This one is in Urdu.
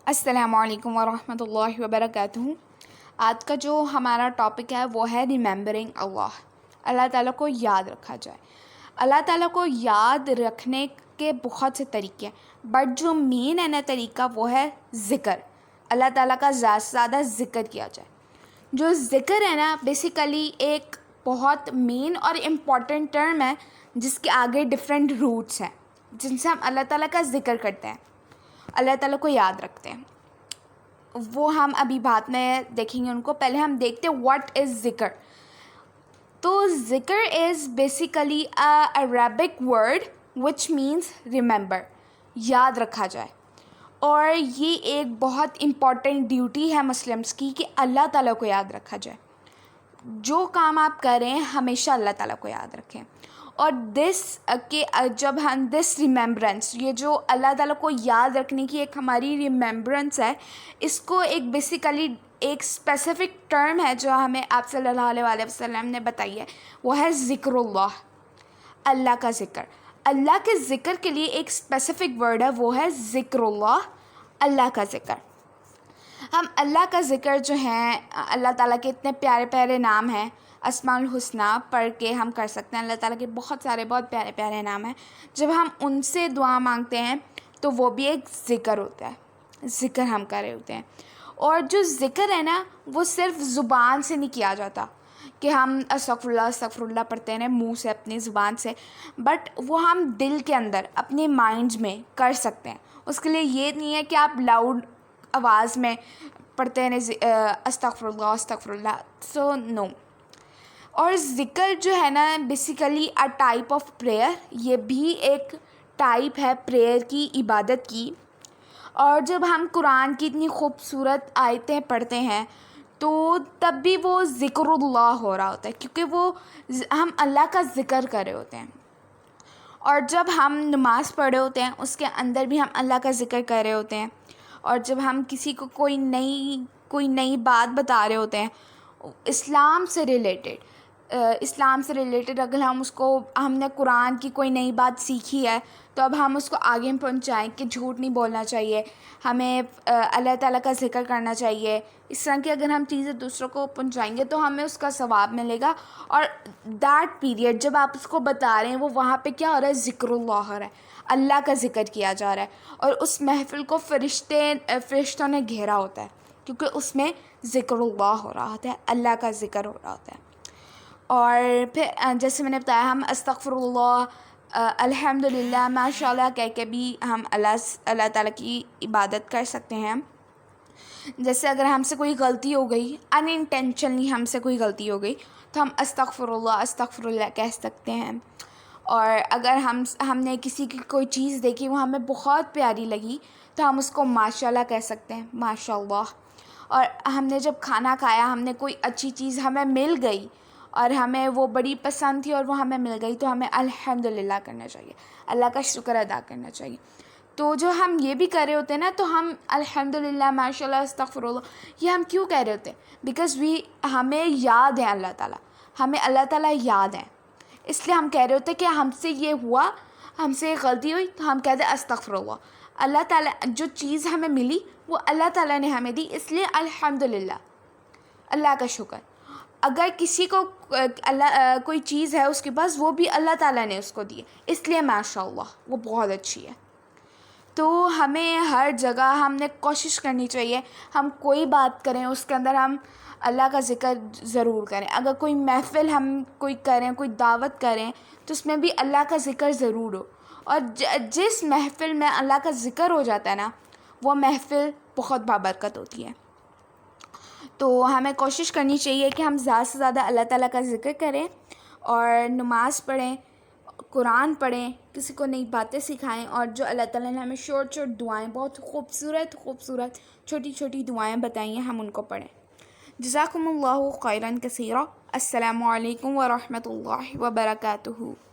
السلام علیکم ورحمۃ اللہ وبرکاتہ۔ آج کا جو ہمارا ٹاپک ہے وہ ہے ریممبرنگ اللہ۔ اللہ تعالیٰ کو یاد رکھا جائے۔ اللہ تعالیٰ کو یاد رکھنے کے بہت سے طریقے ہیں، بٹ جو مین ہے نا طریقہ وہ ہے ذکر۔ اللہ تعالیٰ کا زیادہ سے زیادہ ذکر کیا جائے۔ جو ذکر ہے نا بیسیکلی ایک بہت مین اور امپورٹنٹ ٹرم ہے جس کے آگے ڈفرینٹ روٹس ہیں جن سے ہم اللہ تعالیٰ کا ذکر کرتے ہیں، اللہ تعالیٰ کو یاد رکھتے ہیں۔ وہ ہم ابھی بعد میں دیکھیں گے ان کو، پہلے ہم دیکھتے ہیں واٹ از ذکر۔ تو ذکر is basically Arabic word which means remember, یاد رکھا جائے۔ اور یہ ایک بہت امپورٹنٹ ڈیوٹی ہے مسلمس کی کہ اللہ تعالیٰ کو یاد رکھا جائے۔ جو کام آپ کریں ہمیشہ اللہ تعالیٰ کو یاد رکھیں۔ اور جب ہم ریممبرنس، یہ جو اللہ تعالیٰ کو یاد رکھنے کی ایک ہماری ریممبرنس ہے، اس کو ایک بیسیکلی ایک اسپیسیفک ٹرم ہے جو ہمیں آپ صلی اللہ علیہ وسلم نے بتائی ہے، وہ ہے ذکر اللہ، اللہ کا ذکر۔ اللہ کے ذکر کے لیے ایک اسپیسیفک ورڈ ہے، وہ ہے ذکر اللہ، اللہ کا ذکر۔ ہم اللہ کا ذکر جو ہیں، اللہ تعالیٰ کے اتنے پیارے پیارے نام ہیں، اسماء الحسنی پڑھ کے ہم کر سکتے ہیں۔ اللہ تعالیٰ کے بہت پیارے پیارے نام ہیں، جب ہم ان سے دعا مانگتے ہیں تو وہ بھی ایک ذکر ہوتا ہے، ذکر ہم کر رہے ہوتے ہیں۔ اور جو ذکر ہے نا وہ صرف زبان سے نہیں کیا جاتا کہ ہم استغفر اللہ پڑھتے ہیں منہ سے اپنی زبان سے، بٹ وہ ہم دل کے اندر اپنے مائنڈ میں کر سکتے ہیں۔ اس کے لیے یہ نہیں ہے کہ آپ لاؤڈ آواز میں پڑھتے ہیں استغفر اللہ، سو نو۔ اور ذکر جو ہے نا basically a type of prayer, یہ بھی ایک ٹائپ ہے پریئر کی، عبادت کی۔ اور جب ہم قرآن کی اتنی خوبصورت آیتیں پڑھتے ہیں تو تب بھی وہ ذکر اللہ ہو رہا ہوتا ہے، کیونکہ وہ ہم اللہ کا ذکر کر رہے ہوتے ہیں۔ اور جب ہم نماز پڑھ رہے ہوتے ہیں اس کے اندر بھی ہم اللہ کا ذکر کر رہے ہوتے ہیں۔ اور جب ہم کسی کو کوئی نئی بات بتا رہے ہوتے ہیں اسلام سے ریلیٹڈ، اگر ہم نے قرآن کی کوئی نئی بات سیکھی ہے تو اب ہم اس کو آگے پہنچائیں کہ جھوٹ نہیں بولنا چاہیے، ہمیں اللہ تعالیٰ کا ذکر کرنا چاہیے۔ اس طرح کی اگر ہم چیزیں دوسروں کو پہنچائیں گے تو ہمیں اس کا ثواب ملے گا۔ اور دیٹ پیریڈ جب آپ اس کو بتا رہے ہیں وہ وہاں پہ کیا ہو رہا ہے؟ ذکر اللہ ہو رہا ہے، اللہ کا ذکر کیا جا رہا ہے۔ اور اس محفل کو فرشتوں نے گھیرا ہوتا ہے، کیونکہ اس میں ذکر اللہ ہو رہا ہوتا ہے، اللہ کا ذکر ہو رہا ہوتا ہے۔ اور پھر جیسے میں نے بتایا، ہم استغفر اللہ، الحمدللہ، ماشاء اللہ کہہ کے بھی ہم اللہ تعالیٰ کی عبادت کر سکتے ہیں۔ جیسے اگر ہم سے کوئی غلطی ہو گئی، ان انٹینشنلی ہم سے کوئی غلطی ہو گئی، تو ہم استغفر اللہ کہہ سکتے ہیں۔ اور اگر ہم نے کسی کی کوئی چیز دیکھی وہ ہمیں بہت پیاری لگی تو ہم اس کو ماشاء اللہ کہہ سکتے ہیں، ماشاء اللہ۔ اور ہم نے جب کھانا کھایا، ہم نے کوئی اچھی چیز ہمیں مل گئی اور ہمیں وہ بڑی پسند تھی اور وہ ہمیں مل گئی تو ہمیں الحمدللہ کرنا چاہیے، اللہ کا شکر ادا کرنا چاہیے۔ تو جو ہم یہ بھی کر رہے ہوتے ہیں نا، تو ہم الحمدللہ، ماشاء اللہ، استغفر اللہ، یہ ہم کیوں کہہ رہے ہوتے ہیں؟ بیکاز ہمیں یاد ہے اللہ تعالیٰ، ہمیں اللہ تعالیٰ یاد ہے، اس لیے ہم کہہ رہے ہوتے ہیں کہ ہم سے یہ ہوا، ہم سے غلطی ہوئی تو ہم کہتے ہیں استغفر اللہ۔ اللہ تعالیٰ جو چیز ہمیں ملی وہ اللہ تعالیٰ نے ہمیں دی، اس لیے الحمدللہ، اللہ کا شکر۔ اگر کسی کو کوئی چیز ہے اس کے پاس، وہ بھی اللہ تعالیٰ نے اس کو دی ہے، اس لیے ماشاء اللہ، وہ بہت اچھی ہے۔ تو ہمیں ہر جگہ ہم نے کوشش کرنی چاہیے، ہم کوئی بات کریں اس کے اندر ہم اللہ کا ذکر ضرور کریں۔ اگر کوئی محفل ہم کریں، کوئی دعوت کریں تو اس میں بھی اللہ کا ذکر ضرور ہو۔ اور جس محفل میں اللہ کا ذکر ہو جاتا ہے نا، وہ محفل بہت بابرکت ہوتی ہے۔ تو ہمیں کوشش کرنی چاہیے کہ ہم زیادہ سے زیادہ اللہ تعالیٰ کا ذکر کریں اور نماز پڑھیں، قرآن پڑھیں، کسی کو نئی باتیں سکھائیں، اور جو اللہ تعالیٰ نے ہمیں شارٹ دعائیں، بہت خوبصورت چھوٹی چھوٹی دعائیں بتائی ہیں، ہم ان کو پڑھیں۔ جزاکم اللہ خیراً کثیرا۔ السلام علیکم ورحمۃ اللہ وبرکاتہ۔